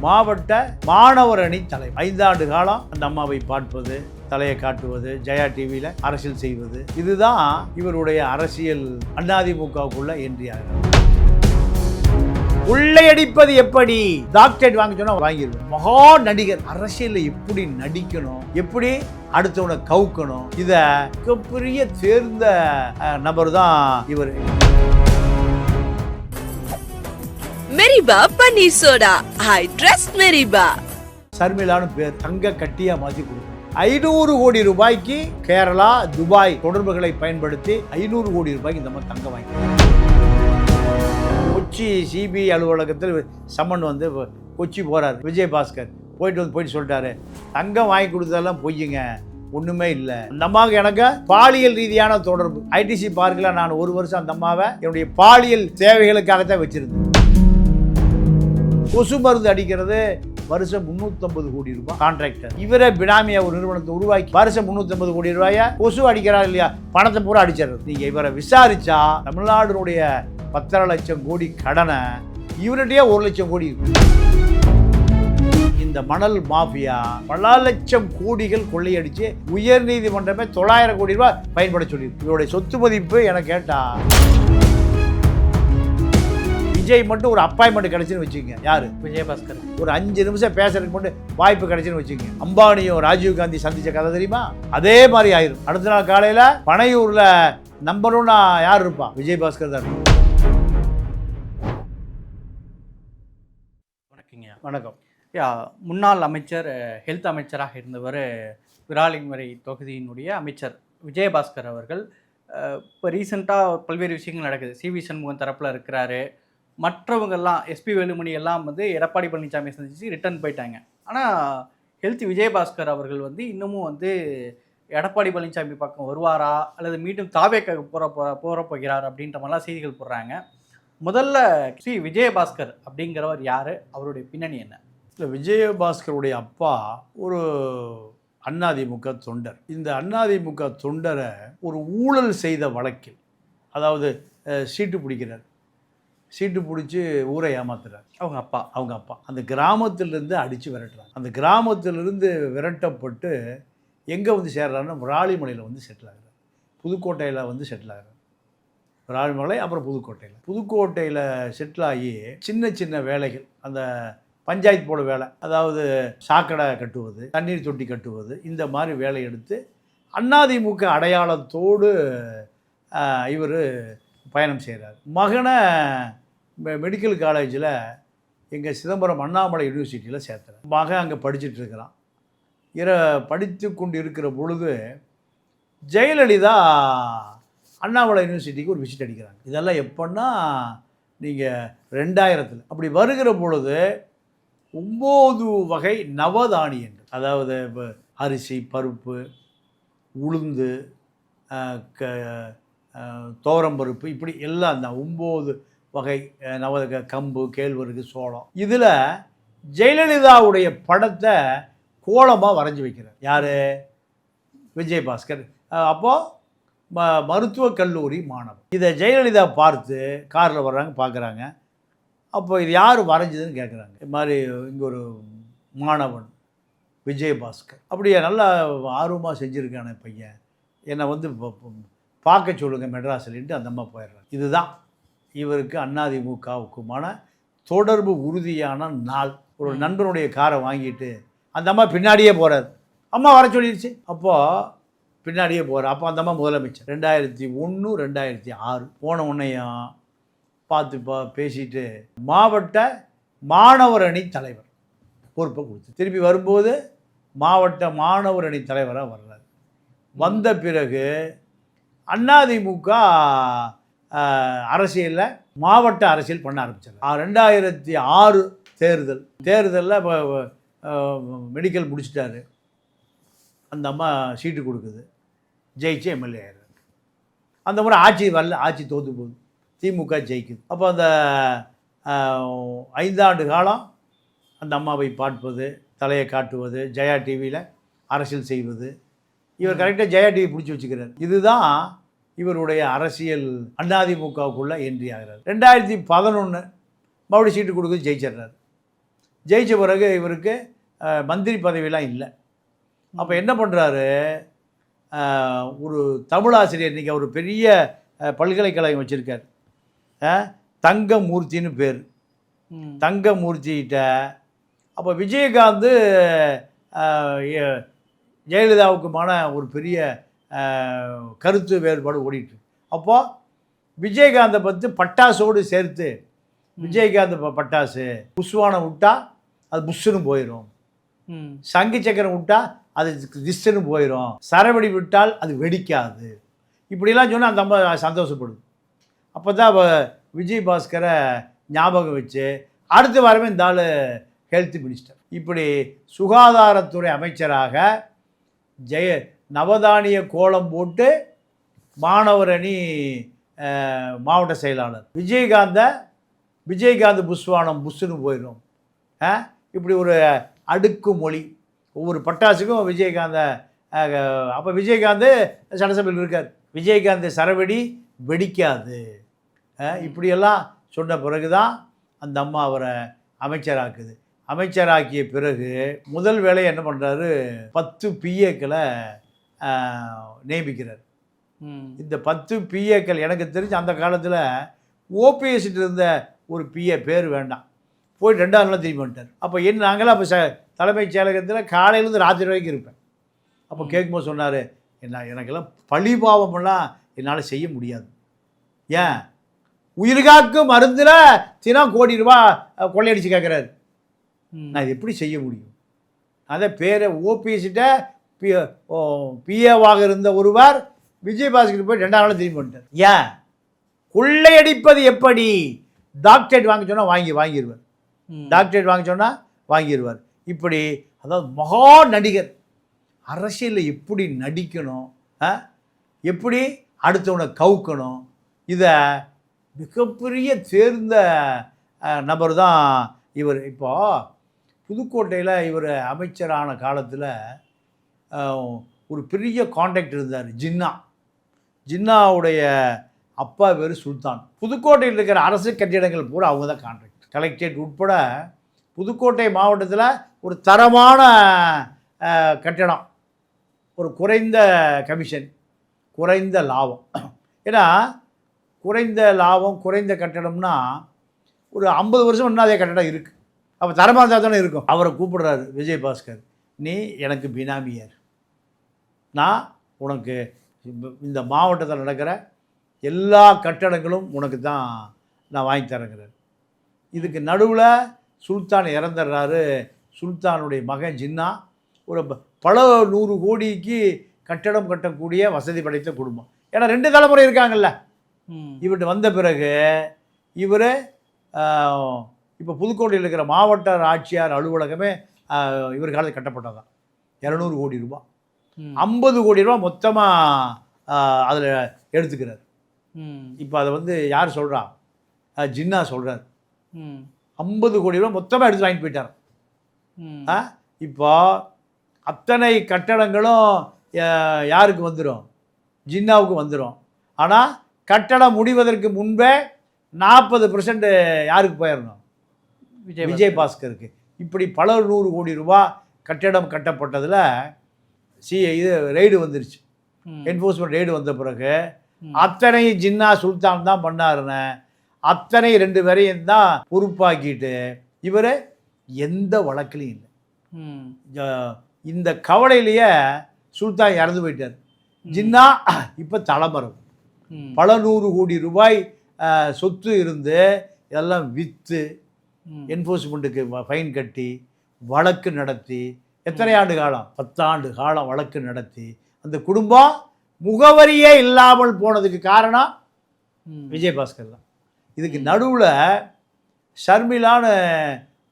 மாவட்ட மாணவர் அணி தலைவர். 5 ஆண்டு காலம் அந்த அம்மாவை பார்ப்பது, தலையை காட்டுவது, ஜெயா டிவியில் அரசியல் செய்வது, இதுதான் இவருடைய அரசியல் அதிமுகவுக்குள்ள என்ட்ரியாக. கொள்ளையடிப்பது எப்படி? டாக்டரேட் வாங்க சொன்னா வாங்கிடுவேன். மகா நடிகர், அரசியல்ல எப்படி நடிக்கணும், எப்படி அடுத்தவனை கவுக்கணும், இத பெரிய தேர்ந்த நபர் தான் இவர். மெரிபா பன்னீர் சோடா, ஐ ட்ரஸ்ட் மெரிபா. சர்மிளான்னு பேர், தங்க கட்டியா மாத்தி கொடுக்கும். 500 கோடி ரூபாய்க்கு கேரளா, துபாய் தொடர்புகளை பயன்படுத்தி 500 கோடி ரூபாய்க்கு இந்த மாதிரி தங்கம் வாங்கி. கொச்சி சிபிஐ அலுவலகத்தில் சம்மன் வந்து கொச்சி போறாரு விஜயபாஸ்கர். போயிட்டு சொல்லிட்டாரு, தங்கம் வாங்கி கொடுத்ததெல்லாம் பொய்யுங்க, ஒண்ணுமே இல்லை. அந்த அம்மாவுக்கு எனக்கு பாலியல் ரீதியான தொடர்பு. ஐடிசி பார்க்கில் நான் 1 வருஷம் அந்த அம்மாவை என்னுடைய பாலியல் தேவைகளுக்காகத்தான் வச்சிருந்தேன். கொசு மருந்து அடிக்கிறது வருஷம் 350 கோடி ரூபாய் கான்ட்ராக்டர். இவரே பினாமியா ஒரு நிறுவனத்தை உருவாக்கி வருஷம் 350 கோடி ரூபாய கொசு அடிக்கிறார் இல்லையா, பணத்தை பூரா அடிச்சிடுறது. நீங்க இவரை விசாரிச்சா தமிழ்நாடுடைய 10 லட்சம் கோடி கடனை இவருடைய 1 லட்சம் கோடி இருக்கு. இந்த மணல் மாஃபியா பல லட்சம் கோடிகள் கொள்ளையடிச்சு உயர் நீதிமன்றமே 900 கோடி ரூபாய் பயன்பட சொல்லியிருக்கு. இவருடைய சொத்து மதிப்பு என கேட்டா விஜய் மட்டும் ஒரு அப்பாயின்மெண்ட் கிடைச்சுன்னு வச்சுக்கோங்க. யாரு? விஜயபாஸ்கர். ஒரு 5 நிமிஷம் பேசுறதுக்கு மட்டும் வாய்ப்பு கிடைச்சுன்னு வச்சுக்கோங்க. அம்பானியும் ராஜீவ் காந்தி சந்திச்ச கதை தெரியுமா? அதே மாதிரி ஆயிரும். அடுத்த நாள் காலையில பனையூர்ல நம்பர் 1 யார் இருப்பா? விஜயபாஸ்கர் தான். வணக்கம். முன்னாள் அமைச்சர், ஹெல்த் அமைச்சராக இருந்தவர், விராலிமலை தொகுதியினுடைய அமைச்சர் விஜயபாஸ்கர் அவர்கள் இப்போ ரீசெண்டாக பல்வேறு விஷயங்கள் நடக்குது. சிவி சண்முகம் தரப்பில் இருக்கிறாரு, மற்றவங்கெல்லாம் எஸ்பி வேலுமணி எல்லாம் வந்து எடப்பாடி பழனிசாமி சந்திச்சு ரிட்டர்ன் போயிட்டாங்க. ஆனால் ஹெல்த் விஜயபாஸ்கர் அவர்கள் வந்து இன்னமும் வந்து எடப்பாடி பழனிசாமி பக்கம் வருவாரா அல்லது மீண்டும் தாவேக்க போகிற போகிறார் அப்படின்ற மாதிரிலாம் செய்திகள் போடுறாங்க. முதல்ல ஸ்ரீ விஜயபாஸ்கர் அப்படிங்கிறவர் யார், அவருடைய பின்னணி என்ன? இல்லை, விஜயபாஸ்கருடைய அப்பா ஒரு அதிமுக தொண்டர். இந்த அதிமுக தொண்டரை ஒரு ஊழல் செய்த வழக்கில், அதாவது சீட்டு பிடிக்கிறார், சீட்டு பிடிச்சி ஊரை ஏமாத்துறார். அவங்க அப்பா அந்த கிராமத்திலிருந்து அடித்து விரட்டுறாங்க. அந்த கிராமத்திலிருந்து விரட்டப்பட்டு எங்கே வந்து சேர்றாருன்னா விராலிமலையில் வந்து செட்டில் ஆகிறார். புதுக்கோட்டையில் வந்து செட்டில் ஆகிறார். விராலிமலை அப்புறம் புதுக்கோட்டையில் செட்டில் ஆகி சின்ன சின்ன வேலைகள், அந்த பஞ்சாயத்து போட வேலை, அதாவது சாக்கடை கட்டுவது, தண்ணீர் தொட்டி கட்டுவது, இந்த மாதிரி வேலை எடுத்து அதிமுக அடையாளத்தோடு இவர் பயணம் செய்கிறார். மகனை மெடிக்கல் காலேஜில் எங்கள் சிதம்பரம் அண்ணாமலை யூனிவர்சிட்டியில் சேர்த்துறார். மகன் அங்கே படிச்சுட்டு இருக்கிறான். படித்து கொண்டு இருக்கிற பொழுது ஜெயலலிதா அண்ணாமலை யூனிவர்சிட்டிக்கு ஒரு விசிட் அடிக்கிறாங்க. இதெல்லாம் எப்போன்னா நீங்கள் 2000 அப்படி வருகிற பொழுது 9 வகை நவதானியங்கள், அதாவது அரிசி, பருப்பு, உளுந்து, தோரம்பருப்பு, இப்படி எல்லாம் அந்த 9 வகை கம்பு, கேழ்வரகு, சோளம், இதில் ஜெயலலிதாவுடைய படத்தை கோலமாக வரைஞ்சி வைக்கிறார். யார்? விஜயபாஸ்கர். அப்போது மருத்துவக் கல்லூரி மாணவர். இதை ஜெயலலிதா பார்த்து காரில் வர்றாங்க, பார்க்குறாங்க. அப்போ இது யார் வரைஞ்சதுன்னு கேட்குறாங்க. இது மாதிரி இங்கே ஒரு மாணவன் விஜயபாஸ்கர், அப்படியே நல்லா ஆர்வமாக செஞ்சுருக்கான பையன், என்னை வந்து பார்க்க சொல்லுங்கள் மெட்ராஸ்லேன்ட்டு அந்த அம்மா போயிடுறாங்க. இதுதான் இவருக்கு அதிமுகவுக்குமான தொடர்பு உறுதியான நாள். ஒரு நண்பனுடைய காரை வாங்கிட்டு அந்த அம்மா பின்னாடியே போகிறார். அம்மா வர சொல்லிடுச்சு. அப்போது பின்னாடியே போகிறார். அப்போ அந்த அம்மா முதலமைச்சர். 2001, 2006 போன உன்னையும் பார்த்து பேசிட்டு மாவட்ட மாணவர் அணி தலைவர் பொறுப்பை கொடுத்து திருப்பி வரும்போது மாவட்ட மாணவர் அணி தலைவராக வர்றார். வந்த பிறகு அதிமுக அரசியலில் மாவட்ட அரசியல் பண்ண ஆரம்பித்தார். 2006 தேர்தலில் மெடிக்கல் முடிச்சிட்டாரு. அந்த அம்மா சீட்டு கொடுக்குது, ஜெயிச்சு எம்எல்ஏ ஆயிடுறாரு. அந்த முறை ஆட்சி வரல, ஆட்சி தோற்று போகுது, திமுக ஜெயிக்குது. அப்போ அந்த 5 ஆண்டு காலம் அந்த அம்மாவை பார்ப்பது, தலையை காட்டுவது, ஜெயா டிவியில் அரசியல் செய்வது, இவர் கரெக்டாக ஜெயா டிவி பிடிச்சி வச்சுக்கிறார். இதுதான் இவருடைய அரசியல் அதிமுகவுக்குள்ள என்ட்ரி ஆகிறார். 2011 மறுபடியும் சீட்டு கொடுக்குது, ஜெயிச்சிடுறாரு. ஜெயிச்ச பிறகு இவருக்கு மந்திரி பதவியெலாம் இல்லை. அப்போ என்ன பண்ணுறாரு, ஒரு தமிழாசிரியர், இன்றைக்கி அவர் பெரிய பல்கலைக்கழகம் வச்சுருக்கார், தங்கமூர்த்தின்னு பேர். தங்கமூர்த்திகிட்ட அப்போ விஜயகாந்த் ஜெயலலிதாவுக்குமான ஒரு பெரிய கருத்து வேறுபாடு ஓடிட்டு. அப்போ விஜயகாந்தை பற்றி பட்டாசோடு சேர்த்து, விஜயகாந்த் பட்டாசு புஷ்வானம் விட்டா அது புஷ்ஷுன்னு போயிடும், சங்கு சக்கரம் விட்டா அது திஷ்ன்னு போயிடும், சரவெடி விட்டால் அது வெடிக்காது, இப்படிலாம் சொன்னால் அந்த அம்மா சந்தோஷப்படுது. அப்போ தான் விஜய் பாஸ்கரை ஞாபகம் வச்சு அடுத்த வாரமே இந்த ஆள் ஹெல்த் மினிஸ்டர். இப்படி சுகாதாரத்துறை அமைச்சராக நவதானிய கோலம் போட்டு மாணவர் அணி மாவட்ட செயலாளர். விஜயகாந்த் புஷ்வானம் புஷ்ஷுன்னு போயிடும். இப்படி ஒரு அடுக்கு மொழி, ஒவ்வொரு பட்டாசுக்கும் விஜயகாந்தை. அப்போ விஜயகாந்த் சட்டசபையில் இருக்கார், விஜயகாந்த் சரவெடி வெடிக்காது, இப்படியெல்லாம் சொன்ன பிறகு தான் அந்த அம்மா அவரை அமைச்சராக்குது. அமைச்சராக்கிய பிறகு முதல் வேலையை என்ன பண்ணுறாரு, 10 பிஏக்களை நியமிக்கிறார். இந்த 10 பிஏக்கள் எனக்கு தெரிஞ்சு அந்த காலத்தில் ஓபிஎஸ்கிட்ட இருந்த ஒரு பிஏ பேர் வேண்டாம், போய் 2ஆவது நாள் திரும்பி வந்துட்டார். அப்போ நாங்களாம் அப்போ தலைமைச் செயலகத்தில் காலையிலேருந்து ராத்திரி வரைக்கும் இருப்பேன். அப்போ கேட்கும்போது சொன்னார், எனக்கெல்லாம் பழிபாவமெல்லாம் என்னால் செய்ய முடியாது, ஏன் உயிர்காக்கும் மருந்தில் தினம் கோடி ரூபா கொள்ளையடிச்சு கேட்குறாரு, நான் இது எப்படி செய்ய முடியும்? அதை பேரை ஓபிஎஸ்கிட்ட பிஏவாக இருந்த ஒருவர் விஜயபாஸ்கர் போய் 2ஆவது நாள் திரும்பி வந்துட்டார். ஏன் கொள்ளையடிப்பது எப்படி? டாக்டரேட் வாங்க சொன்னால் வாங்கிடுவார், டாக்டரேட் வாங்க சொன்னால் வாங்கிடுவார். இப்படி அதாவது மகா நடிகர், அரசியலில் எப்படி நடிக்கணும், எப்படி அடுத்தவனை கவுக்கணும், இதை மிகப்பெரிய தேர்ந்த நபர் தான் இவர். இப்போ புதுக்கோட்டையில் இவர் அமைச்சரான காலத்தில் ஒரு பெரிய கான்டாக்ட் இருந்தார், ஜின்னாவுடைய அப்பா பேர் சுல்தான். புதுக்கோட்டையில் இருக்கிற அரசு கட்டிடங்கள் பூரா அவங்க தான் கான்ட்ராக்ட். கலெக்டரேட் உட்பட புதுக்கோட்டை மாவட்டத்தில் ஒரு தரமான கட்டடம், ஒரு குறைந்த கமிஷன், குறைந்த லாபம். ஏன்னா குறைந்த லாபம் குறைந்த கட்டடம்னா ஒரு 50 வருஷம் இன்னும் அதே கட்டடம் இருக்குது, அப்போ தரமாக இருந்தால் தானே இருக்கும். அவரை கூப்பிடுறாரு விஜய் பாஸ்கர், நீ எனக்கு பினாமியார், நான் உனக்கு இந்த மாவட்டத்தில் நடக்கிற எல்லா கட்டடங்களும் உனக்கு தான் நான் வாங்கி தரேங்கிறார். இதுக்கு நடுவில் சுல்தான் இறந்துடுறாரு. சுல்தானுடைய மகன் ஜின்னா ஒரு பல 100 கோடிக்கு கட்டடம் கட்டக்கூடிய வசதி படைத்த குடும்பம். ஏன்னா 2 தலைமுறை இருக்காங்கல்ல. இவர்கிட்ட வந்த பிறகு இவர் இப்போ புதுக்கோட்டையில் இருக்கிற மாவட்ட ஆட்சியார் அலுவலகமே இவர் காலத்தில் கட்டப்பட்டதான். 200 கோடி ரூபா, 50 கோடி ரூபா மொத்தமாக அதில் எடுத்துக்கிறார். இப்போ அதை வந்து யார் சொல்கிறா, ஜின்னா சொல்கிறார். 50 கோடி ரூபா மொத்தமாக எடுத்து வாங்கிட்டு போயிட்டார். இப்போ அத்தனை கட்டடங்களும் யாருக்கு வந்துடும், ஜின்னாவுக்கு வந்துடும். ஆனால் கட்டடம் முடிவதற்கு முன்பே 40% யாருக்கு போயிடணும், விஜய் பாஸ்கருக்கு. இப்படி பல 100 கோடி ரூபா கட்டடம் கட்டப்பட்டதில் இது ரெய்டு வந்துருச்சு. என்ஃபோர்ஸ்மெண்ட் ரெய்டு வந்த பிறகு அத்தனை ஜின்னா சுல்தான் தான் பண்ணாருன்னு அத்தனை 2 பேரையும் தான் பொறுப்பாக்கிட்டு இவர் எந்த வழக்கிலையும் இல்லை. இந்த கவலையிலேயே சுல்தான் இறந்து போயிட்டார். ஜின்னா இப்போ தலைமறைவு. பல 100 கோடி ரூபாய் சொத்து இருந்து இதெல்லாம் விற்று என்ஃபோர்ஸ்மெண்ட்டுக்கு ஃபைன் கட்டி வழக்கு நடத்தி எத்தனை ஆண்டு காலம், 10 ஆண்டு காலம் வழக்கு நடத்தி அந்த குடும்பம் முகவரியே இல்லாமல் போனதுக்கு காரணம் விஜய் பாஸ்கர் தான். இதுக்கு நடுவில் ஷர்மிளான்னு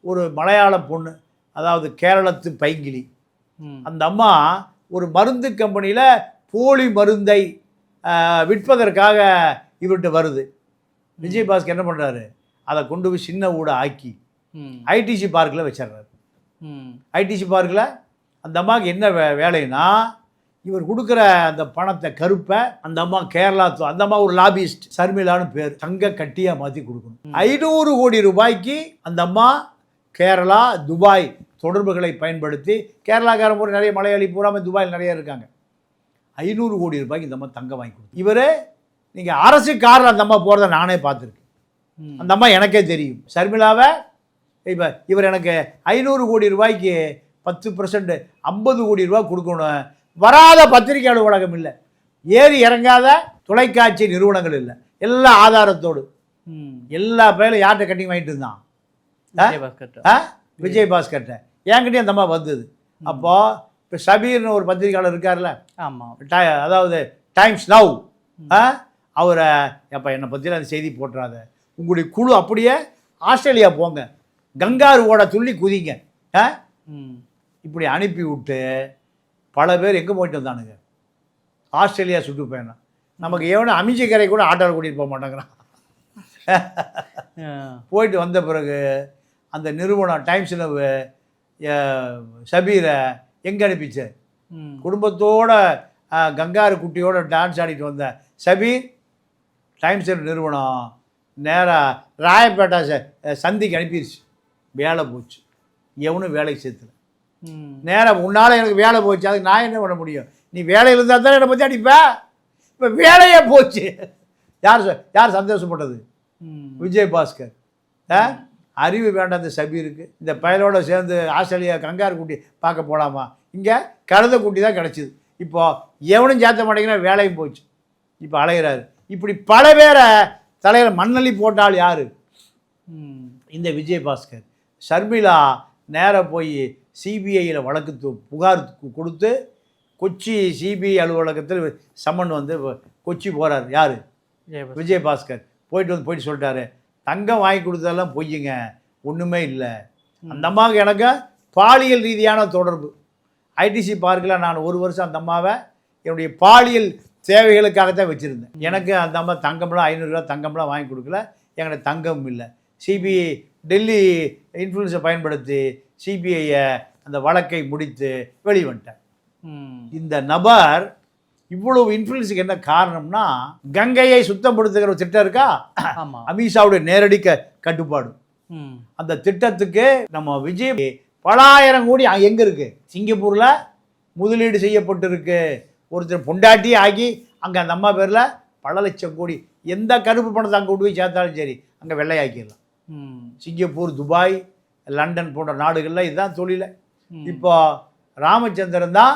ஒரு மலையாள பொண்ணு, அதாவது கேரளத்து பைங்கிலி, அந்த அம்மா ஒரு மருந்து கம்பெனியில் போலி மருந்தை விற்பதற்காக இவர்கிட்ட வருது. விஜய் பாஸ்கர் என்ன பண்ணுறாரு, அதை கொண்டு போய் சின்ன ஊட ஆக்கி ஐடிசி பார்க்கில் வச்சிடுறாரு. ஐடிசி பார்க்கில் அந்த அம்மாவுக்கு என்ன வேலைன்னா, இவர் கொடுக்குற அந்த பணத்தை கருப்பை அந்த அம்மா கேரளா, அந்த அம்மா ஒரு லாபிஸ்ட், ஷர்மிளான்னு பேர், தங்க கட்டியாக மாற்றி கொடுக்கணும். 500 கோடி ரூபாய்க்கு அந்த அம்மா கேரளா துபாய் தொடர்புகளை பயன்படுத்தி கேரளாக்காரன் பூரா நிறைய மலையாளி பூராமல் துபாயில் நிறைய இருக்காங்க. 500 கோடி ரூபாய்க்கு இந்த அம்மா தங்கம் வாங்கி கொடுத்து இவர் நீங்கள் அரசு காரில் அந்த அம்மா போகிறத நானே பார்த்துருக்கேன். அந்த அம்மா எனக்கே தெரியும். ஷர்மிளாவை இப்போ இவர் எனக்கு 500 கோடி ரூபாய்க்கு 10% 50 கோடி ரூபா கொடுக்கணும். வராத பத்திரிகையாளர் உலகம் இல்லை, ஏறி இறங்காத தொலைக்காட்சி நிறுவனங்கள் இல்லை, எல்லா ஆதாரத்தோடு எல்லா பேரும் யார்கிட்ட கட்டிங் வாங்கிட்டு இருந்தான்? விஜய் பாஸ்கர்ட்ட. என்கிட்டயும் அந்த அம்மா வந்தது. அப்போது இப்போ ஷபீர்னு ஒரு பத்திரிகையாளர் இருக்கார்ல, ஆமாம், அதாவது டைம்ஸ் நவ், அவரை எப்போ என்னை பற்றின அந்த செய்தி போட்டுறாத, உங்களுடைய குழு அப்படியே ஆஸ்திரேலியா போங்க, கங்காரு ஓட துள்ளி குதிங்க, இப்படி அனுப்பி விட்டு பல பேர் எங்கே போயிட்டு வந்தானுங்க? ஆஸ்திரேலியா சுற்றுப்பயணம். நமக்கு எவனும் அமிஜிக்கரை கூட ஆட்டோவில் கூட்டிகிட்டு போக மாட்டேங்கிறான். போயிட்டு வந்த பிறகு அந்த நிறுவனம் டைம்ஸ் நவ் ஷபீரை எங்கே அனுப்பிச்சு? குடும்பத்தோட கங்காரு குட்டியோட டான்ஸ் ஆடிட்டு வந்த ஷபீர் டைம்ஸ் நிறுவனம் நேராக ராயப்பேட்டை சந்திக்கு அனுப்பிடுச்சு. வேலை போச்சு. எவனும் வேலைக்கு சேர்த்துல. நேராக உன்னால் எனக்கு வேலை போச்சு, அதுக்கு நான் என்ன பண்ண முடியும்? நீ வேலையில் இருந்தால் தான் என்னை பற்றி அடிப்ப. இப்போ வேலையே போச்சு. யார் சந்தோஷப்பட்டது? விஜய் பாஸ்கர். அறிவு வேண்டாம் இந்த ஷபீருக்கு. இந்த பயலோட சேர்ந்து ஆஸ்திரேலியா கங்காரு குட்டி பார்க்க போகலாமா? இங்கே கழுத குட்டி தான் கிடச்சிது. இப்போ எவனும் சேர்த்த மாட்டேங்கிற வேலையும் போச்சு. இப்போ அலைகிறாரு. இப்படி பல பேரை தலையில் மண்ணள்ளி போட்டால் யார்? இந்த விஜய் பாஸ்கர். ஷர்மிளா நேராக போய் சிபிஐயில் வழக்கு புகார் கொடுத்து கொச்சி சிபிஐ அலுவலகத்தில் சம்மன் வந்து கொச்சி போகிறார். யார்? விஜய் பாஸ்கர். போயிட்டு சொல்லிட்டாரு, தங்கம் வாங்கி கொடுத்ததெல்லாம் பொய்யுங்க, ஒன்றுமே இல்லை. அந்த அம்மாவுக்கு எனக்கு பாலியல் ரீதியான தொடர்பு. ஐடிசி பார்க்கில் நான் 1 வருஷம் அந்த அம்மாவை என்னுடைய பாலியல் தேவைகளுக்காகத்தான் வச்சுருந்தேன். எனக்கு அந்த அம்மா தங்கம்லாம் 500 ரூபா தங்கம்லாம் வாங்கி கொடுக்கல. எங்களுக்கு தங்கம் இல்லை. சிபிஐ டெல்லி இன்ஃப்ளூயன்ஸை பயன்படுத்தி சிபிஐயை அந்த வழக்கை முடித்து வெளிவந்துட்டேன். இந்த நபர் இவ்வளவு இன்ஃப்ளூயன்ஸுக்கு என்ன காரணம்னா, கங்கையை சுத்தப்படுத்துகிற ஒரு திட்டம் இருக்கா, அமித்ஷாவுடைய நேரடி கட்டுப்பாடு. அந்த திட்டத்துக்கு நம்ம விஜய் பலாயிரம் கோடி எங்கே இருக்கு? சிங்கப்பூரில் முதலீடு செய்யப்பட்டிருக்கு. ஒருத்தர் பொண்டாட்டி ஆகி அங்கே அந்த அம்மா பேரில் பல லட்சம் கோடி. எந்த கருப்பு பணத்தை அங்கே கொண்டு போய் சேர்த்தாலும் சரி, அங்கே வெள்ளையாக்கிடலாம். சிங்கப்பூர், துபாய், லண்டன் போன்ற நாடுகளில் இதுதான் தொழில. இப்போ ராமச்சந்திரன் தான்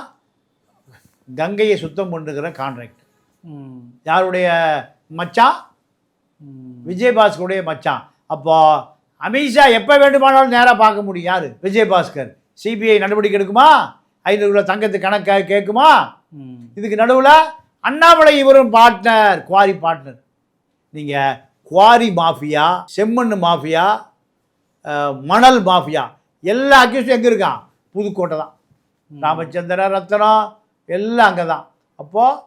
கங்கையை சுத்தம் பண்ணுகிற கான்ட்ராக்ட். யாருடைய மச்சான்? விஜயபாஸ்கருடைய மச்சான். அப்போ அமித்ஷா எப்போ வேண்டுமானாலும் நேராக பார்க்க முடியும். யார்? விஜயபாஸ்கர். சிபிஐ நடவடிக்கை எடுக்குமா? 500 கிலோ தங்கத்து கணக்கை கேட்குமா? இதுக்கு நடுவில் அண்ணாமலை இவரும் பார்ட்னர், குவாரி பார்ட்னர். நீங்கள் குவாரி மாஃபியா, செம்மண் மாஃபியா, மணல் மாஃபியா எல்லா அக்யூஸும் எங்கே இருக்கான்? புதுக்கோட்டை தான். ராமச்சந்திர ரத்னம் எல்லாம் அங்கே தான். அப்போது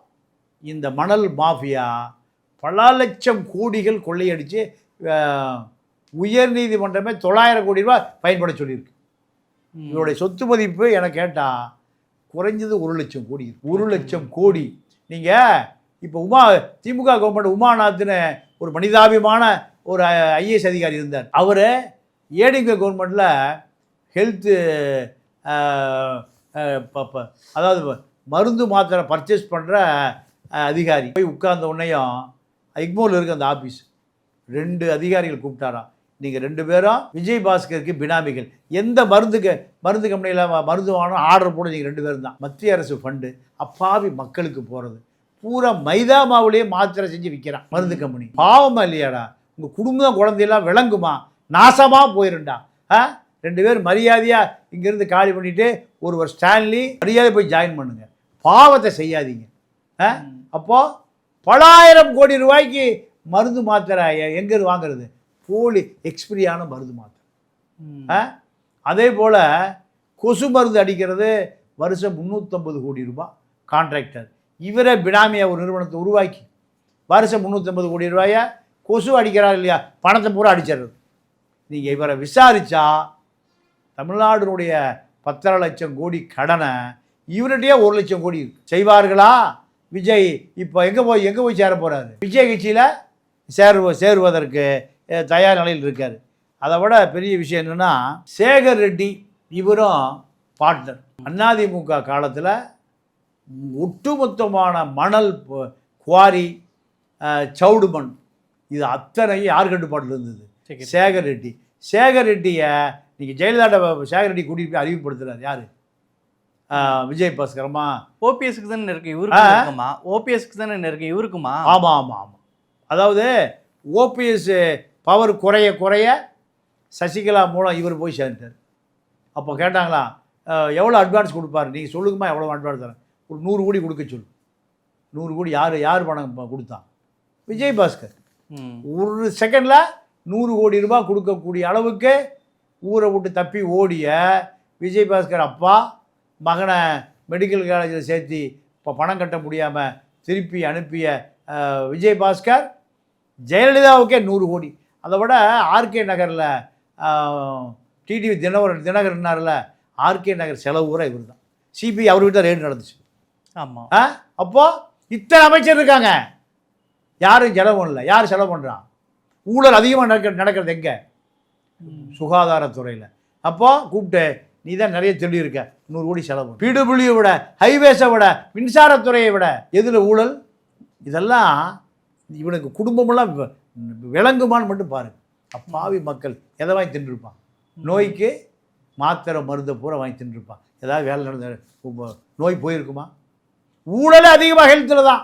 இந்த மணல் மாஃபியா பல லட்சம் கோடிகள் கொள்ளையடித்து உயர் நீதிமன்றமே 900 கோடி ரூபா பயன்பட சொல்லியிருக்கு. இதோடைய சொத்து மதிப்பு என கேட்டால் குறைஞ்சது 1 லட்சம் கோடி. 1 லட்சம் கோடி. நீங்கள் இப்போ திமுக கவர்மெண்ட் உமாநாத்னு ஒரு மனிதாபிமான ஒரு ஐஏஎஸ் அதிகாரி இருந்தார். அவர் ஏடிஎம்கே கவர்மெண்ட்டில் ஹெல்த்து அதாவது மருந்து மாத்திரை பர்ச்சேஸ் பண்ணுற அதிகாரி போய் உட்கார்ந்த உடனேயும் இக்மோரில் இருக்க அந்த ஆஃபீஸ் 2 அதிகாரிகள் கூப்பிட்டாராம். நீங்கள் 2 பேரும் விஜய் பாஸ்கருக்கு பினாமிகள். எந்த மருந்து கம்பெனியில் மருந்து வாங்கணும் ஆர்டர் போட நீங்கள் 2 பேரும் தான். மத்திய அரசு ஃபண்டு அப்பாவி மக்களுக்கு போகிறது. பூரா மைதா மாவுலேயே மாத்திரை செஞ்சு விற்கிறான் மருந்து கம்பெனி. பாவமா இல்லையாடா? உங்கள் குடும்பம் குழந்தையெல்லாம் விளங்குமா? நாசமாக போயிருண்டா. 2 பேர் மரியாதையாக இங்கேருந்து காலி பண்ணிவிட்டு ஒருவர் ஸ்டான்லி மரியாதை போய் ஜாயின் பண்ணுங்க. பாவத்தை செய்யாதீங்க. அப்போது பலாயிரம் கோடி ரூபாய்க்கு மருந்து மாத்திரை எங்கேருந்து வாங்குறது? போலி எக்ஸ்பிரியான மருந்து மாத்திரை. அதே போல் கொசு மருந்து அடிக்கிறது வருஷம் 350 கோடி ரூபாய் கான்ட்ராக்டர். இவரே பினாமியாக ஒரு நிறுவனத்தை உருவாக்கி வருஷம் 350 கோடி ரூபாயை கொசு அடிக்கிறார் இல்லையா, பணத்தை பூரா அடிச்சிடுறது. நீங்கள் இவரை விசாரித்தா தமிழ்நாடுனுடைய 10 லட்சம் கோடி கடனை இவர்கிட்டயே 1 லட்சம் கோடி செய்வார்களா? விஜய் இப்போ எங்கே போய் சேர போகிறாரு? விஜய் கட்சியில் சேருவதற்கு தயார் நிலையில் இருக்கார். அதை விட பெரிய விஷயம் என்னென்னா, சேகர் ரெட்டி இவரும் பார்ட்னர். அதிமுக காலத்தில் ஒட்டுமொத்தமான மணல் குவாரி, சவுடு மண், இது அத்தனையும் யார் கட்டுப்பாட்டில் இருந்தது? சேகர் ரெட்டி. சேகர் ரெட்டியை நீங்கள் ஜெயலலிதா சேகர் ரெட்டி கூட்டிகிட்டு போய் அறிவுப்படுத்துறாரு யார்? விஜய் பாஸ்கரமா? ஓபிஎஸ்க்கு தானே இருக்கு, இவருக்கு இருக்குமா? ஓபிஎஸ்க்கு தானே இருக்கு, இவருக்குமா? ஆமாம் ஆமாம் ஆமாம். அதாவது ஓபிஎஸ் பவர் குறைய குறைய சசிகலா மூலம் இவர் போய் சேர்ந்தார். அப்போ கேட்டாங்களா, எவ்வளோ அட்வான்ஸ் கொடுப்பாரு? நீங்கள் சொல்லுங்கம்மா, எவ்வளோ அட்வான்ஸ் தரேன்? ஒரு 100 கோடி கொடுக்க சொல்லு. 100 கோடி யார் பணம் கொடுத்தான்? விஜய் பாஸ்கர். ஒரு செகண்டில் 100 கோடி ரூபாய் கொடுக்கக்கூடிய அளவுக்கு ஊரை விட்டு தப்பி ஓடிய விஜய் பாஸ்கர் அப்பா மகனை மெடிக்கல் காலேஜில் சேர்த்து இப்போ பணம் கட்ட முடியாமல் திருப்பி அனுப்பிய விஜய் பாஸ்கர் ஜெயலலிதாவுக்கே 100 கோடி. அதை விட ஆர்கே நகரில் டிடிவி தினகரன்னார்ல, ஆர்கே நகர் செலவு கூட இவர் தான். சிபிஐ அவர் வீட்டில் ரேடு நடந்துச்சு. ஆமாம். அப்போது இத்தனை அமைச்சர் இருக்காங்க, யாரும் செலவு பண்ணல. யார் செலவு பண்ணுறான்? ஊழல் அதிகமாக நடக்கிறது எங்கே? சுகாதாரத்துறையில். அப்போது கூப்பிட்டு, நீ தான் நிறைய திருடி இருக்க, 100 கோடி செலவு. பிடபிள்யூ விட, ஹைவேஸை விட, மின்சாரத்துறையை விட எதில் ஊழல்? இதெல்லாம் இவனுக்கு குடும்பமெல்லாம் விளங்குமான்னு மட்டும் பாருங்க. அப்பாவி மக்கள் எதை வாங்கி தின்றுருப்பான்? நோய்க்கு மாத்திரை மருந்தை பூரா வாங்கி தின்றுருப்பான். ஏதாவது வேலை நடந்த நோய் போயிருக்குமா? ஊழலே அதிகமாக ஹெல்த்தில் தான்.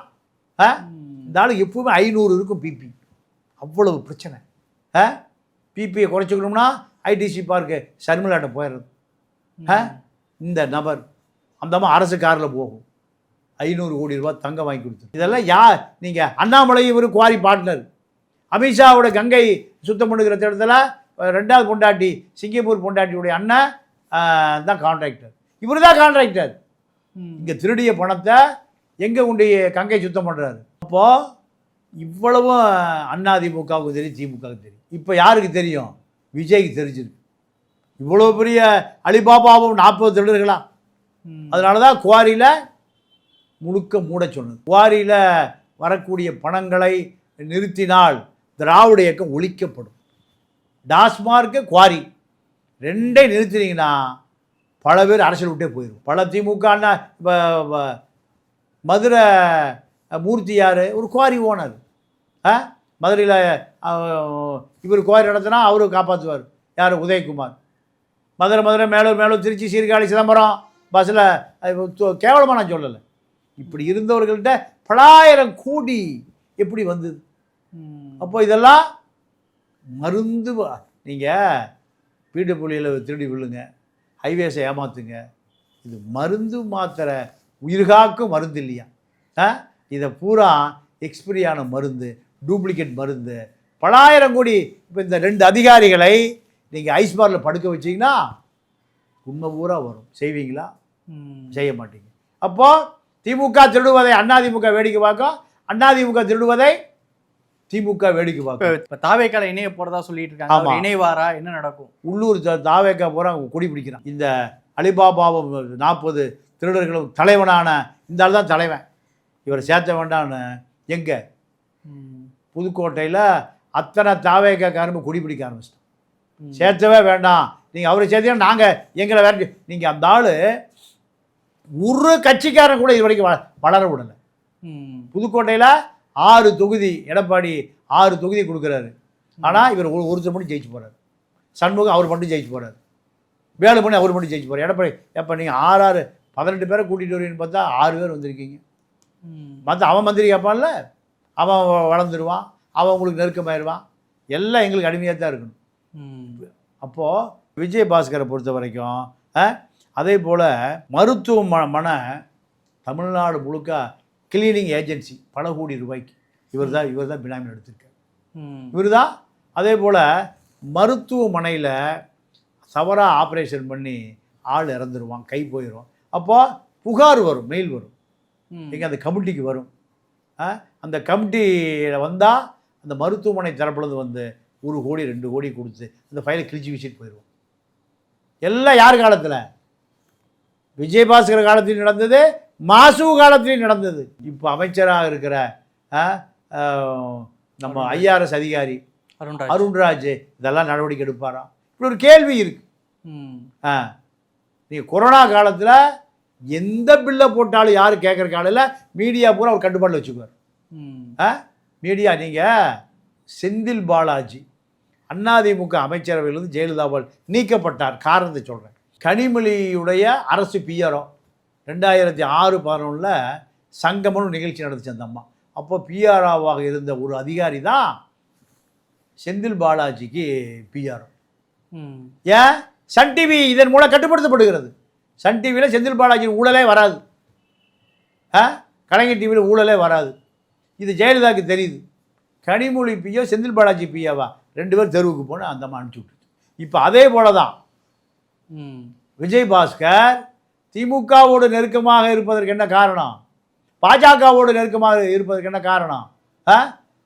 இந்த ஆளுக்கு எப்பவுமே 500 இருக்கும் பிபி. அவ்வளவு பிரச்சனை. பிபியை குறைச்சிக்கணும்னா ஐடிசி பார்க்கு சர்மிளாட்ட போயிடுறது. இந்த நபர் அந்த மாதிரி அரசு காரில் போகும், 500 கோடி ரூபாய் தங்கம் வாங்கி கொடுத்து. இதெல்லாம் யார்? நீங்கள் அண்ணாமலை இவர் குவாரி பார்ட்னர். அமித்ஷாவோட கங்கை சுத்தம் பண்ணுகிற இடத்துல 2வது பொண்டாட்டி, சிங்கப்பூர் பொண்டாட்டியுடைய அண்ணன் தான் கான்ட்ராக்டர். இவர் தான் கான்ட்ராக்டர். இங்கே திருடிய பணத்தை எங்கே கொண்டு கங்கை சுத்தம் பண்ணுறாரு. அப்போது இவ்வளவும் அதிமுகவுக்கு தெரியும், திமுகவுக்கு தெரியும். இப்போ யாருக்கு தெரியும்? விஜய்க்கு தெரிஞ்சிருக்கு. இவ்வளோ பெரிய அலிபாபாவும் 40 திருடர்களா? அதனால தான் குவாரியில் முழுக்க மூட சொன்னது. குவாரியில் வரக்கூடிய பணங்களை நிறுத்தினால் திராவிட இயக்கம் ஒழிக்கப்படும். டாஸ்மார்க்கு குவாரி ரெண்டே நிறுத்தினீங்கன்னா பல பேர் அரசியல் விட்டே போயிடும். பல திமுகன்னா இப்போ மதுரை மூர்த்தி யார்? ஒரு குவாரி ஓனர். மதுரையில் இவர் குவாரி நடத்தினா அவரு காப்பாற்றுவார். யார்? உதயகுமார். மதுரை மேலூர் திருச்சி சீர்காழி சிதம்பரம் பஸ்ஸில் கேவலமாக நான் சொல்லலை. இப்படி இருந்தவர்கள்ட்ட பலாயிரம் கோடி எப்படி வந்தது? அப்போ இதெல்லாம் மருந்து. நீங்கள் பிடபிள்யூவில் திருடி விழுங்க, ஹைவேஸை ஏமாற்றுங்க, இது மருந்து மாத்திரை, உயிர்காக்கும் மருந்து இல்லையா? இதை பூரா எக்ஸ்பிரியான மருந்து, டூப்ளிகேட் மருந்து, பலாயிரம் கோடி. இப்போ இந்த 2 அதிகாரிகளை நீங்கள் ஐஸ் பாரில் படுக்க வச்சிங்கன்னா உண்மை பூரா வரும். செய்வீங்களா? செய்ய மாட்டீங்க. அப்போது திமுக திருடுவதை அதிமுக வேடிக்கை பார்க்கும், அதிமுக திருடுவதை திமுக வேடிக்கை பார்க்கும். இப்போ தாவேக்கால இணைய போறதா சொல்லிட்டு இருக்காங்க. இணைவாரா? என்ன நடக்கும்? உள்ளூர் தாவேக்கா பூரா குடி பிடிக்கிறான். இந்த அலிபாபாவும் 40 திருடர்களும் தலைவனான இந்த ஆள் தான் தலைவன். இவர் சேர்த்த வேண்டான்னு எங்கே புதுக்கோட்டையில் அத்தனை தாவேக்கா காரம்பு குடி பிடிக்க ஆரம்பிச்சிட்டோம். சேர்த்தவே வேண்டாம், நீங்கள் அவரை சேர்த்தீங்கன்னா நாங்கள் எங்களை வேற. நீங்கள் அந்த ஆள் ஒரு கட்சிக்காரன் கூட இது வரைக்கும் வளர விடலை. புதுக்கோட்டையில் 6 தொகுதி எடப்பாடி 6 தொகுதி கொடுக்குறாரு. ஆனால் இவர் ஒருத்தர் மட்டும் ஜெயிச்சு போகிறார். சண்முகம் அவர் மட்டும் ஜெயிச்சு போகிறார். வேலுமணி அவர் மட்டும் ஜெயிச்சு போகிறார். எடப்பாடி எப்போ நீங்கள் 18 பேரை கூட்டிகிட்டு வருவீங்கன்னு பார்த்தா 6 பேர் வந்திருக்கீங்க. மற்ற அவன் மந்திரி கேட்பான்ல, அவன் வளர்ந்துருவான், அவன் உங்களுக்கு நெருக்கமாயிருவான். எல்லாம் எங்களுக்கு அடிமையாக தான் இருக்கணும். அப்போது விஜய் பாஸ்கரை பொறுத்த வரைக்கும் அதே போல் மருத்துவமனை தமிழ்நாடு முழுக்க கிளீனிங் ஏஜென்சி பல கோடி ரூபாய்க்கு இவர் தான் பினாமி எடுத்திருக்கார். இவர் தான். அதே போல் மருத்துவமனையில் சவராக ஆப்ரேஷன் பண்ணி ஆள் இறந்துருவான், கை போயிடும். அப்போது புகார் வரும், மெயில் வரும், எங்கள் அந்த கமிட்டிக்கு வரும். அந்த கமிட்டியில் வந்தால் அந்த மருத்துவமனை தரப்புலேருந்து வந்து 1 கோடி 2 கோடி கொடுத்து அந்த ஃபைலை கிழிச்சு வச்சுட்டு போயிடுவோம். எல்லாம் யார் காலத்தில்? விஜயபாஸ்கர் காலத்திலையும் நடந்தது, மாசு காலத்திலையும் நடந்தது. இப்போ அமைச்சராக இருக்கிற நம்ம ஐஆர்எஸ் அதிகாரி அருண்ராஜ் இதெல்லாம் நடவடிக்கை எடுப்பாரா? இப்படி ஒரு கேள்வி இருக்கு. நீங்கள் கொரோனா காலத்தில் எந்த பில்லை போட்டாலும் யாரும் கேட்குற காலையில் மீடியா பூரா அவர் கட்டுப்பாட்டில் வச்சுக்குவார். மீடியா நீங்கள் செந்தில் பாலாஜி அதிமுக அமைச்சரவையிலிருந்து ஜெயலலிதாவால் நீக்கப்பட்டார். காரணத்தை சொல்கிறேன். கனிமொழியுடைய அரசு பிஆர்ஓ 2006-11 சங்கமன்னு நிகழ்ச்சி நடந்துச்சு அந்த அம்மா. அப்போ பிஆர்ஓவாக இருந்த ஒரு அதிகாரி தான் செந்தில் பாலாஜிக்கு பிஆர்ஓ. ஏன்? சன் டிவி இதன் மூலம் கட்டுப்படுத்தப்படுகிறது. சன் டிவியில் செந்தில் பாலாஜி ஊழலே வராது, கலைஞர் டிவியில் ஊழலே வராது. இது ஜெயலலிதாவுக்கு தெரியுது. கனிமொழி பியோ செந்தில் பாலாஜி பியாவா 2 பேர் தெருவுக்கு போன அந்த அம்மா அனுப்பிச்சி விட்டுச்சு. இப்போ அதே போல தான் விஜயபாஸ்கர் திமுகவோடு நெருக்கமாக இருப்பதற்கு என்ன காரணம்? பாஜகவோடு நெருக்கமாக இருப்பதற்கு என்ன காரணம்?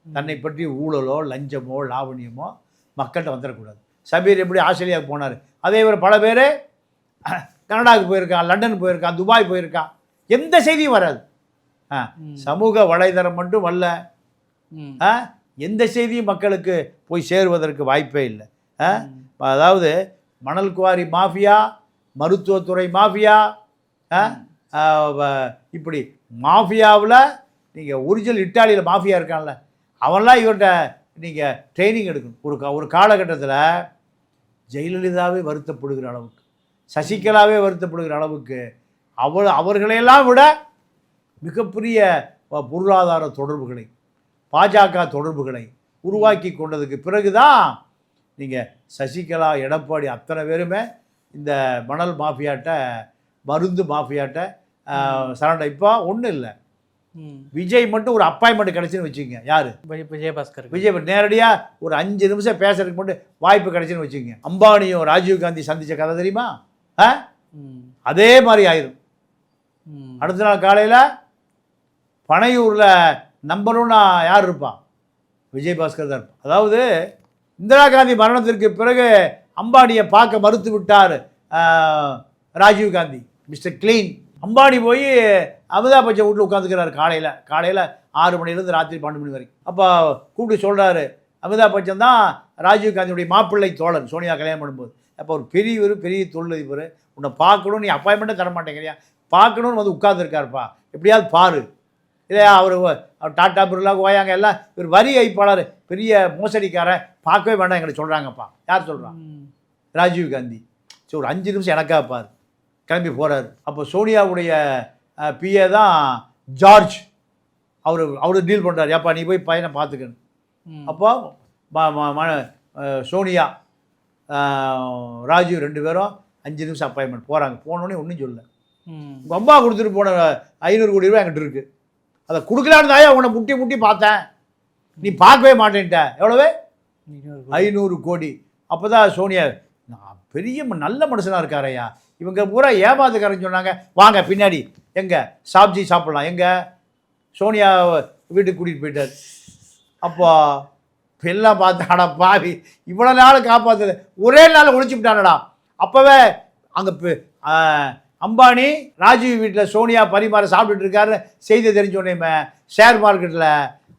தன்னை பற்றி ஊழலோ லஞ்சமோ லாவணியமோ மக்கள்கிட்ட வந்துடக்கூடாது. சபீர் எப்படி ஆஸ்திரேலியாவுக்கு போனார், அதே மாதிரி பல பேர் கனடாவுக்கு போயிருக்கான், லண்டன் போயிருக்கான், துபாய் போயிருக்கான். எந்த செய்தியும் வராது. சமூக வலைதளம் மட்டும் வரல, எந்த செய்தியும் மக்களுக்கு போய் சேருவதற்கு வாய்ப்பே இல்லை. அதாவது மணல் குவாரி மாஃபியா, மருத்துவத்துறை மாஃபியா, இப்படி மாஃபியாவில் நீங்கள் ஒரிஜினல் இட்டாலியில் மாஃபியா இருக்கான்ல, அவன்லாம் இவர்கிட்ட நீங்கள் ட்ரைனிங் எடுக்கணும். ஒரு காலகட்டத்தில் ஜெயலலிதாவே வருத்தப்படுகிற அளவுக்கு, சசிகலாவே வருத்தப்படுகிற அளவுக்கு அவர்களையெல்லாம் விட மிகப்பெரிய பொருளாதார தொடர்புகளை, பாஜக தொடர்புகளை உருவாக்கி கொண்டதுக்கு பிறகு தான் நீங்கள் சசிகலா, எடப்பாடி அத்தனை பேருமே இந்த மணல் மாஃபியாட்ட, மருந்து மாஃபியாட்ட சரண்டை. இப்போ ஒன்றும் இல்லை, விஜய் மட்டும் ஒரு அப்பாயின்மெண்ட் கிடைச்சுன்னு வச்சுக்கோங்க. யார்? விஜயபாஸ்கர். விஜய் நேரடியாக ஒரு 5 நிமிஷம் பேசுறதுக்கு மட்டும் வாய்ப்பு கிடைச்சுன்னு வச்சுக்கோங்க. அம்பானியும் ராஜீவ்காந்தி சந்தித்த கதை தெரியுமா? அதே மாதிரி ஆயிரும். அடுத்த நாள் காலையில் பனையூரில் நம்பர் 1 யார் இருப்பான்? விஜயபாஸ்கர் தான் இருப்பான். அதாவது இந்திரா காந்தி மரணத்திற்கு பிறகு அம்பானியை பார்க்க மறுத்து விட்டார் ராஜீவ்காந்தி, மிஸ்டர் கிளீன். அம்பானி போய் அமிதாப் பச்சன் வீட்டில் உட்காந்துக்கிறாரு. காலையில் 6 மணிலேருந்து ராத்திரி 12 மணி வரைக்கும். அப்போ கூப்பிட்டு சொல்கிறாரு, அமிதாப் பச்சன் தான் ராஜீவ்காந்தியுடைய மாப்பிள்ளை தோழர், சோனியா கல்யாணம் பண்ணும்போது. அப்போ ஒரு பெரிய தொழிலதிபர், உன்னை பார்க்கணும், நீ அப்பாயின்மெண்ட்டே தர மாட்டேங்கிறியா, பார்க்கணுன்னு வந்து உட்காந்துருக்காருப்பா, எப்படியாவது பாரு. இல்லையா, அவர் டாட்டா பிர்லா கோயாங்க எல்லாம் இவர் வரி வைப்பாளர், பெரிய மோசடிக்காரன், பார்க்கவே வேண்டாம் எங்களை சொல்கிறாங்கப்பா. யார் சொல்கிறான்? ராஜீவ்காந்தி. சரி, ஒரு 5 நிமிஷம் எனக்காக பாரு. கிளம்பி போகிறாரு. அப்போ சோனியாவுடைய பிஏ தான் ஜார்ஜ், அவர் டீல் பண்ணுறாரு. ஏப்பா நீ போய் பையனை பார்த்துக்கணும். அப்போ சோனியா, ராஜீவ் 2 பேரும் 5 நிமிஷம் அப்பாயின்மெண்ட் போகிறாங்க. போனோடனே ஒன்றும் சொல்லலை. உங்கள் அம்மா கொடுத்துட்டு போன 500 கோடி ரூபா என்கிட்ட இருக்குது, அதை கொடுக்கலான்னு தாயா உன்னை முட்டி பார்த்தேன், நீ பார்க்கவே மாட்டேன்ட்ட. எவ்வளவு? 500 கோடி. அப்போ தான் சோனியா, நான் பெரிய நல்ல மனுஷனாக இருக்காரையா, இவங்க பூரா ஏமாத்துக்காரன்னு சொன்னாங்க, வாங்க பின்னாடி எங்கே சாப்ஜி சாப்பிட்லாம், எங்கே சோனியா வீட்டுக்கு கூட்டிகிட்டு போயிட்டார். அப்போ எல்லாம் பார்த்து, அடா பாவி, இவ்வளோ நாள் காப்பாற்றுது, ஒரே நாள் ஒழிச்சு விட்டானடா. அப்போவே அங்கே அம்பானி ராஜீவ் வீட்டில் சோனியா பரிமாற சாப்பிட்டுட்டு இருக்காரு செய்தி தெரிஞ்சோடனே ஷேர் மார்க்கெட்டில்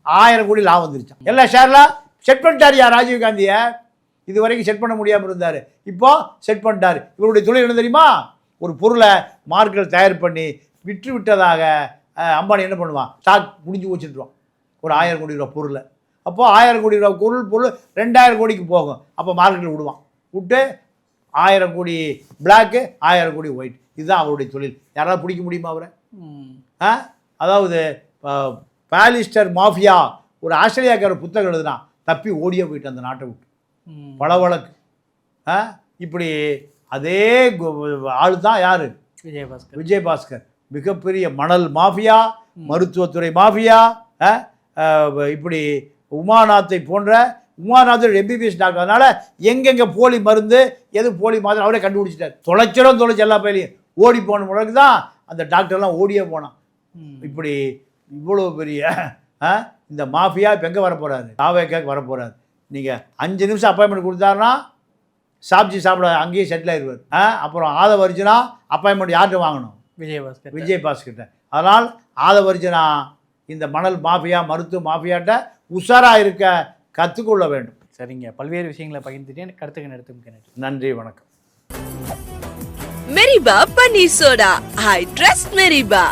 1000 கோடி லாபம் வந்துருச்சான். எல்லா ஷேர்லாம் செட் பண்ணிட்டாரியா ராஜீவ் காந்தியை. இது வரைக்கும் செட் பண்ண முடியாமல் இருந்தார், இப்போ செட் பண்ணிட்டார். இவருடைய தொழில் என்ன தெரியுமா? ஒரு பொருளை மார்க்கெட்டில் தயார் பண்ணி விட்டதாக அம்பானி என்ன பண்ணுவான், ஸ்டாக் முடிஞ்சு வச்சுட்டுருவான் ஒரு 1000 கோடி ரூபா பொருளை. அப்போது 1000 கோடி ரூபா பொருள் 2000 கோடிக்கு போகும். அப்போ மார்க்கெட்டில் விட்டு 1000 கோடி பிளாக்கு, 1000 கோடி ஒயிட். இதுதான் அவருடைய தொழில். யாராவது பிடிக்க முடியுமா அவரை? அதாவது பாலிஸ்டர் மாஃபியா, ஒரு ஆஸ்திரேலியாக்கார புத்தகம் எழுதுனா, தப்பி ஓடியே போயிட்டு அந்த நாட்டை விட்டு, பல வழக்கு. இப்படி அதே ஆள் தான் யார்? விஜயபாஸ்கர். மிகப்பெரிய மணல் மாஃபியா, மருத்துவத்துறை மாஃபியா. இப்படி உமாநாத்தை போன்ற, உமாநாத் எம்பிபிஎஸ் டாக்டர், அதனால் எங்கெங்கே போலி மருந்து, எது போலி மாதிரி அவரே கண்டுபிடிச்சிட்டார். தொலைச்சி எல்லா பயிலையும் ஓடி போன முறைக்கு தான் அந்த டாக்டர்லாம் ஓடியே போனான். இப்படி இவ்வளோ பெரிய இந்த மாஃபியா இப்போ எங்கே வரப்போகிறாரு? தாவேக்காக்கு வரப்போகிறாரு. நீங்கள் 5 நிமிஷம் அப்பாயின்மெண்ட் கொடுத்தாருன்னா சாப்ஜி சாப்பிட அங்கேயே செட்டில் ஆயிடுவார். அப்புறம் ஆதவர்ஜுனா அப்பாயின்மெண்ட் யார்கிட்ட வாங்கணும்? விஜயபாஸ்கர்கிட்ட. அதனால் ஆதவர்ஜுனா இந்த மணல் மாஃபியா, மருத்துவ மாஃபியாட்ட உஷாராக இருக்க கற்றுக்கொள்ள வேண்டும். சரிங்க, பல்வேறு விஷயங்களை பகிர்ந்துட்டேன். கருத்துக்கு நடத்தும் நன்றி, வணக்கம். மெரிபா பன்னீர் சோடா. I trust மெரிபா.